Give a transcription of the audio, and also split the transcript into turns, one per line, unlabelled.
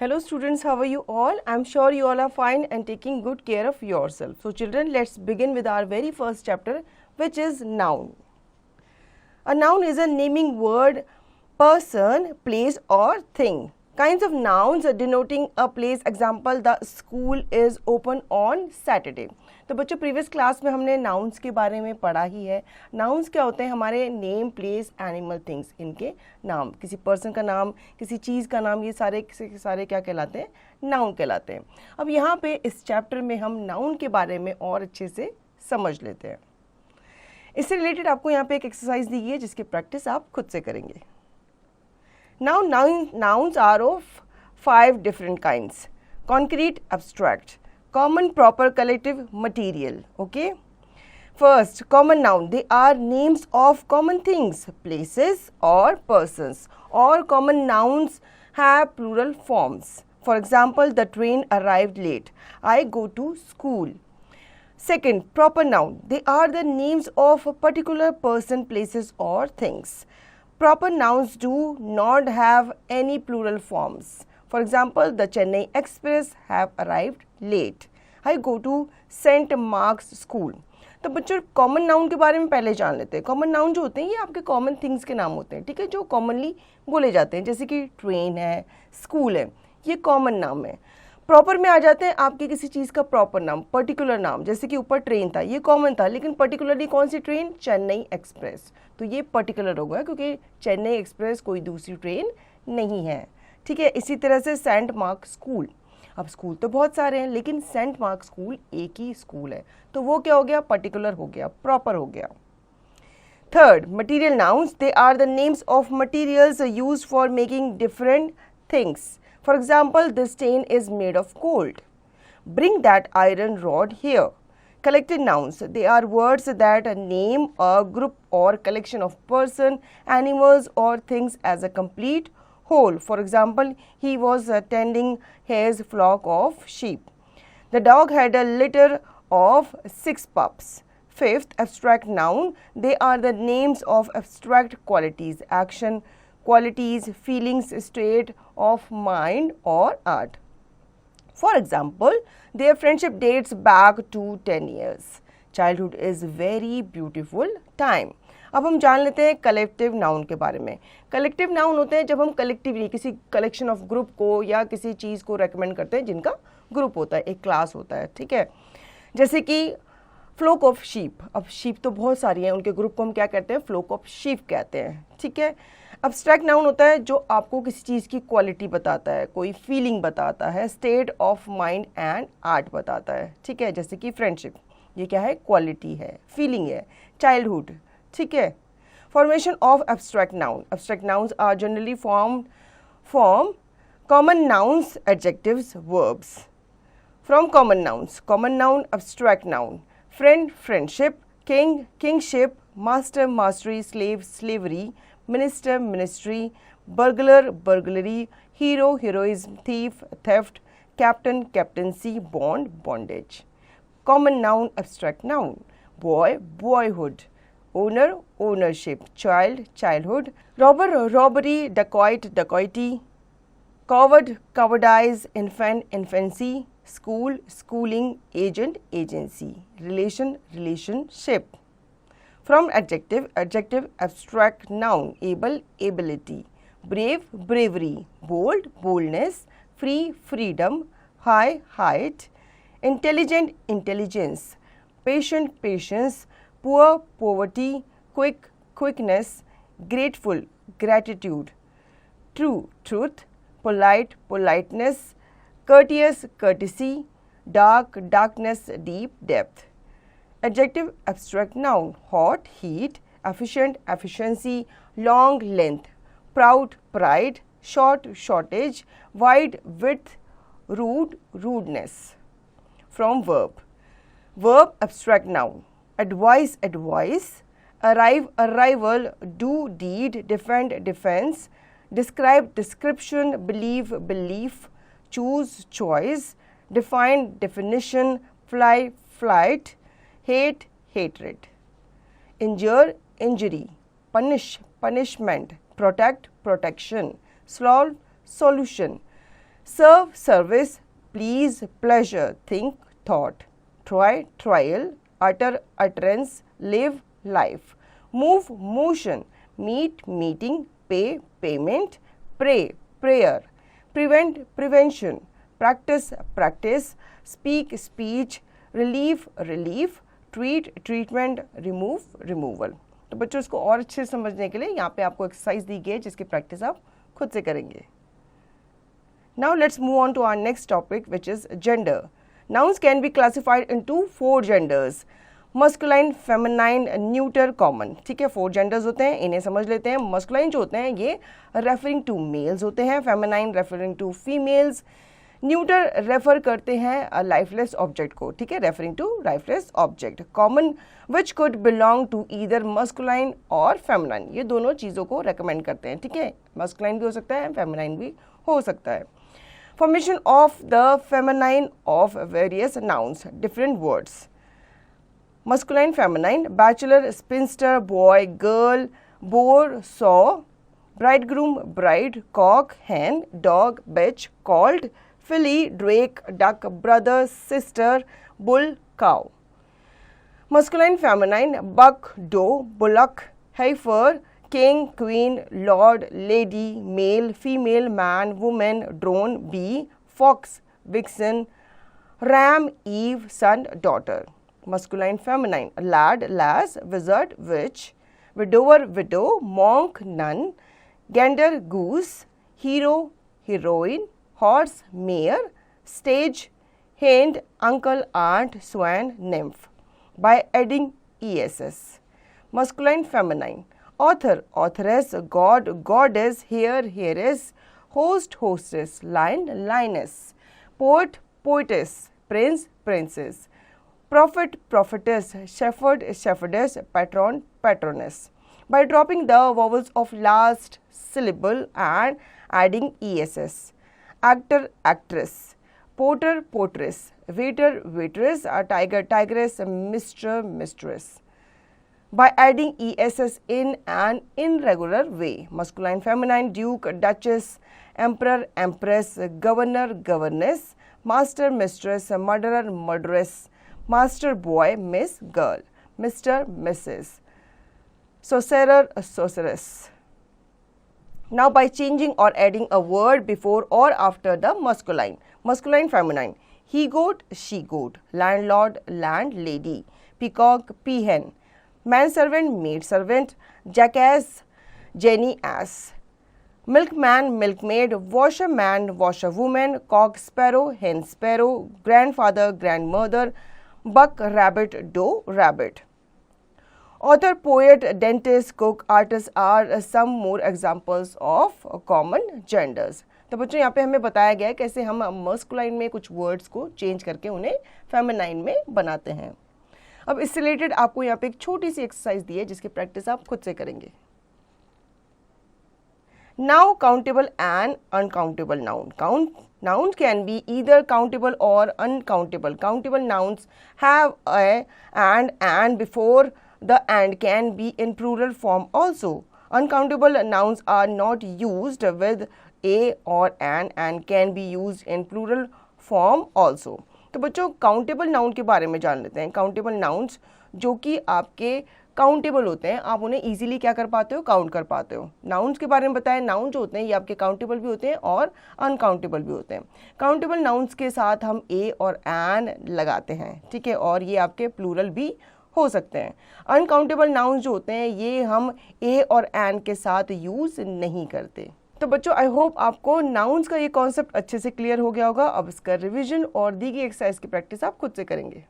Hello students, how are you all? I'm sure you all are fine and taking good care of yourself. So children, let's begin with our very first chapter, which is noun. A noun is a naming word, person, place or thing. Kinds of nouns denoting a place. Example, the school is open on Saturday. तो बच्चों previous class में हमने nouns के बारे में पढ़ा ही है. Nouns क्या होते हैं? हमारे नेम, प्लेस, एनिमल, थिंग्स, इनके नाम. किसी पर्सन का नाम, किसी चीज़ का नाम, ये सारे क्या कहलाते हैं? नाउन कहलाते हैं. अब यहाँ पे इस चैप्टर में हम नाउन के बारे में और अच्छे से समझ लेते हैं. इससे रिलेटेड आपको यहाँ पे एक एक्सरसाइज दी गई है जिसकी प्रैक्टिस आप खुद से करेंगे. Now nouns are of 5 different kinds: concrete, abstract, common, proper, collective, material. Okay. First, common noun. They are names of common things, places or persons. All common nouns have plural forms. For example, the train arrived late. I go to school. Second, proper noun. They are the names of a particular person, places or things. Proper nouns do not have any plural forms. For example, the Chennai Express have arrived late. I go to St. Mark's School. तो बच्चों common noun के बारे में पहले जान लेते हैं. Common noun जो होते हैं ये आपके कॉमन थिंग्स के नाम होते हैं, ठीक है, जो कॉमनली बोले जाते हैं, जैसे कि ट्रेन है, स्कूल है, ये कॉमन नाम है. प्रॉपर में आ जाते हैं आपके किसी चीज़ का प्रॉपर नाम, पर्टिकुलर नाम, जैसे कि ऊपर ट्रेन था, ये कॉमन था, लेकिन पर्टिकुलरली कौन सी ट्रेन? चेन्नई एक्सप्रेस. तो ये पर्टिकुलर होगा क्योंकि चेन्नई एक्सप्रेस कोई दूसरी ट्रेन नहीं है, ठीक है. इसी तरह से सेंट मार्क स्कूल. अब स्कूल तो बहुत सारे हैं लेकिन सेंट मार्क स्कूल एक ही स्कूल है, तो वो क्या हो गया? पर्टिकुलर हो गया, प्रॉपर हो गया. Third, material nouns. They are the names of materials used for making different things. For example, this chain is made of gold. Bring that iron rod here. Collective nouns. They are words that name a group or collection of person, animals or things as a complete whole. For example, he was tending his flock of sheep. The dog had a litter of 6 pups. Fifth, abstract noun. They are the names of abstract qualities, action, qualities, feelings, state of mind or art. For example, their friendship dates back to 10 years. Childhood is very beautiful time. अब हम जान लेते हैं collective noun के बारे में. Collective noun होते हैं जब हम कलेक्टिवली किसी कलेक्शन ऑफ ग्रुप को या किसी चीज़ को रेकमेंड करते हैं जिनका ग्रुप होता है, एक क्लास होता है, ठीक है. जैसे कि फ्लोक ऑफ शीप. अब शीप तो बहुत सारी हैं, उनके ग्रुप को हम क्या कहते हैं? फ्लोक ऑफ शीप कहते हैं, ठीक है. अब्स्ट्रैक्ट नाउन होता है जो आपको किसी चीज़ की क्वालिटी बताता है, कोई फीलिंग बताता है, state of mind and art बताता है, ठीक है. जैसे कि फ्रेंडशिप, ये क्या है? क्वालिटी है, फीलिंग है. चाइल्डहुड, ठीक है. Formation of abstract noun. Abstract nouns are generally form common nouns, adjectives, verbs. From common nouns. Common noun, abstract noun. Friend, friendship. King, kingship. Master, mastery. Slave, slavery. Minister, ministry. Burglar, burglary. Hero, heroism. Thief, theft. Captain, captaincy. Bond, bondage. Common noun, abstract noun. Boy, boyhood. Owner, ownership. Child, childhood. Robber, robbery. Dacoit, dacoity. Coward, cowardice. Infant, infancy. School, schooling. Agent, agency. Relation, relationship. From adjective, adjective, abstract noun. Able, ability. Brave, bravery. Bold, boldness. Free, freedom. High, height. Intelligent, intelligence. Patient, patience. Poor, poverty. Quick, quickness. Grateful, gratitude. True, truth. Polite, politeness. Courteous, courtesy. Dark, darkness. Deep, depth. Adjective, abstract noun. Hot, heat. Efficient, efficiency. Long, length. Proud, pride. Short, shortage. Wide, width. Rude, rudeness. From verb. Verb, abstract noun. Advise, advice. Arrive, arrival. Do, deed. Defend, defense. Describe, description. Believe, belief. Choose, choice. Define, definition. Fly, flight. Hate, hatred. Injure, injury. Punish, punishment. Protect, protection. Solve, solution. serve, service, please, pleasure, think, thought, try, trial, utter, utterance, live, life, move, motion, meet, meeting, pay, payment, pray, prayer, prevent, prevention, practice, practice, speak, speech, relieve, relief, treat, treatment, remove, removal। तो बच्चों इसको और अच्छे से समझने के लिए यहाँ पे आपको एक्सरसाइज दी गई है जिसकी प्रैक्टिस आप खुद से करेंगे। Now let's move on to our next topic, which is gender. Nouns can be classified into 4 genders: masculine, feminine, neuter, common। ठीक है, 4 genders होते हैं, इन्हें समझ लेते हैं। masculine जो होते हैं ये referring to males होते हैं, feminine referring to females, neuter refer करते हैं लाइफलेस ऑब्जेक्ट को। ठीक है, referring to lifeless object. Common which could belong to either masculine और फेमिनाइन, ये दोनों चीज़ों को रेकमेंड करते हैं। ठीक है, मस्कुलाइन भी हो सकता है, फेमिनाइन भी हो सकता है। Formation of the feminine of various nouns, different words. Masculine, feminine, bachelor, sphincter, boy, girl, bore, saw, bridegroom, bride, cock, hen, dog, bitch, colt, filly, drake, duck, brother, sister, bull, cow. Masculine, feminine, buck, doe, bullock, heifer, king, queen, lord, lady, male, female, man, woman, drone, bee, fox, vixen, ram, eve, son, daughter. Masculine, feminine, lad, lass, wizard, witch, widower, widow, monk, nun, gander, goose, hero, heroine, horse, mare, stage, hind, uncle, aunt, swan, nymph, by adding ess. Masculine, feminine, author, authoress, god, goddess, hare, heiress, host, hostess, lion, lioness, poet, poetess, prince, princess, prophet, prophetess, shepherd, shepherdess, patron, patroness, by dropping the vowels of last syllable and adding ess. Actor, actress, porter, portress, waiter, waitress, tiger, tigress, mister, mistress, by adding ess in an irregular way. Masculine, feminine, duke, duchess, emperor, empress, governor, governess, master, mistress, murderer, murderess, master, boy, miss, girl, Mr., Mrs., sorcerer, sorceress. Now by changing or adding a word before or after the masculine. Masculine, feminine, he goat, she goat, landlord, landlady, peacock, peahen, manservant, maidservant, jackass, jenny ass, milkman, milkmaid, washerman, washerwoman, cock sparrow, hen sparrow, grandfather, grandmother, buck, rabbit, doe, rabbit. Author, poet, dentist, cook, artist are some more examples of common genders. तो बच्चों यहाँ पे हमें बताया गया है कैसे हम मस्कुलाइन में कुछ वर्ड्स को चेंज करके उन्हें फेमिनाइन में बनाते हैं। अब इससे रिलेटेड आपको यहाँ पे एक छोटी सी एक्सरसाइज दी है जिसकी प्रैक्टिस आप खुद से करेंगे। Now countable and uncountable noun. Nouns can be either countable or uncountable. Countable nouns have a and before the and can be in plural form also. Uncountable nouns are not used with a or an and can be used in plural form also. तो बच्चों countable noun के बारे में जान लेते हैं। Countable nouns जो कि आपके काउंटेबल होते हैं, आप उन्हें इजीली क्या कर पाते हो, काउंट कर पाते हो। नाउन्स के बारे में बताएं, नाउन जो होते हैं ये आपके काउंटेबल भी होते हैं और अनकाउंटेबल भी होते हैं। काउंटेबल नाउन्स के साथ हम ए और एन लगाते हैं, ठीक है, और ये आपके प्लूरल भी हो सकते हैं। अनकाउंटेबल नाउन्स जो होते हैं ये हम ए और एन के साथ यूज नहीं करते। तो बच्चों आई होप आपको नाउन्स का ये कॉन्सेप्ट अच्छे से क्लियर हो गया होगा। अब इसका रिवीजन और दी गई एक्सरसाइज की प्रैक्टिस आप खुद से करेंगे।